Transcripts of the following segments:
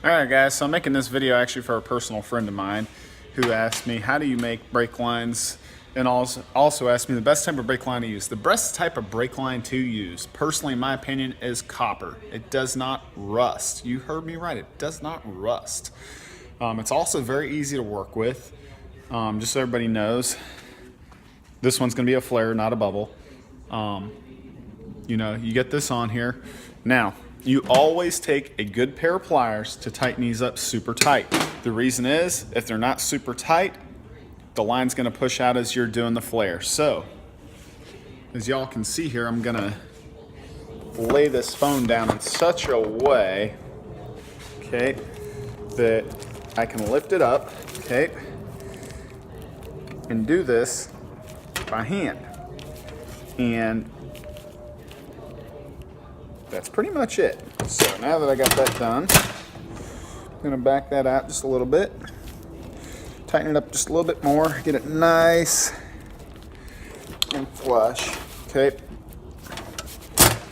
Alright guys, so I'm making this video actually for a personal friend of mine who asked me, how do you make brake lines? And also asked me the best type of brake line to use. The best type of brake line to use, personally in my opinion, is copper. It does not rust. You heard me right, it does not rust. It's also very easy to work with. Just so everybody knows, this one's gonna be a flare, not a bubble. You know, you get this on here. Now, you always take a good pair of pliers to tighten these up super tight. The reason is, if they're not super tight, the line's gonna push out as you're doing the flare. So, as y'all can see here, I'm gonna lay this phone down in such a way, okay, that I can lift it up, okay, and do this by hand. And that's pretty much it. So now that I got that done, I'm gonna back that out just a little bit, tighten it up just a little bit more, get it nice and flush, okay?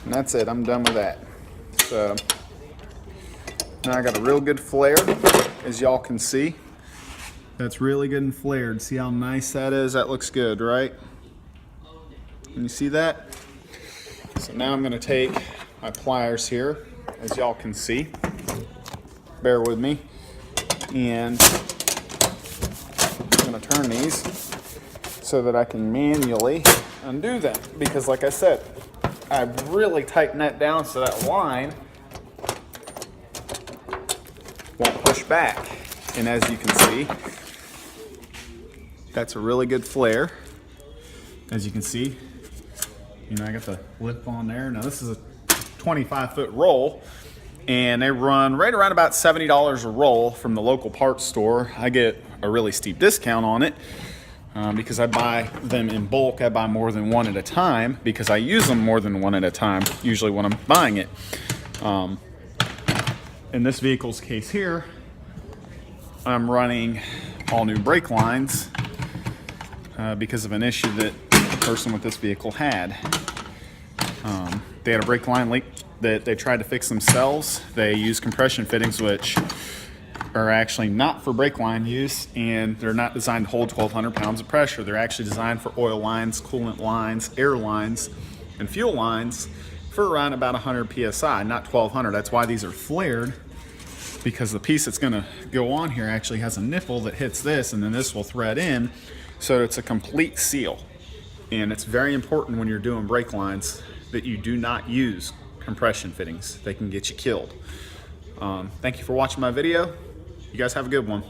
And that's it, I'm done with that. So now I got a real good flare, as y'all can see. That's really good and flared. See how nice that is? That looks good, right? Can you see that? So now I'm gonna take my pliers here, as y'all can see. Bear with me. And I'm gonna turn these so that I can manually undo them. Because like I said, I really tighten that down so that line won't push back. And as you can see, that's a really good flare. As you can see, you know, I got the lip on there. Now this is a 25-foot roll, and they run right around about $70 a roll from the local parts store. I get a really steep discount on it because I buy them in bulk. I buy more than one at a time because I use them more than one at a time, usually when I'm buying it. In this vehicle's case here, I'm running all new brake lines because of an issue that the person with this vehicle had. They had a brake line leak that they tried to fix themselves. They use compression fittings, which are actually not for brake line use, and they're not designed to hold 1,200 pounds of pressure. They're actually designed for oil lines, coolant lines, air lines, and fuel lines for around about 100 PSI, not 1,200. That's why these are flared, because the piece that's gonna go on here actually has a nipple that hits this, and then this will thread in, so it's a complete seal. And it's very important when you're doing brake lines that you do not use compression fittings. They can get you killed. Thank you for watching my video. You guys have a good one.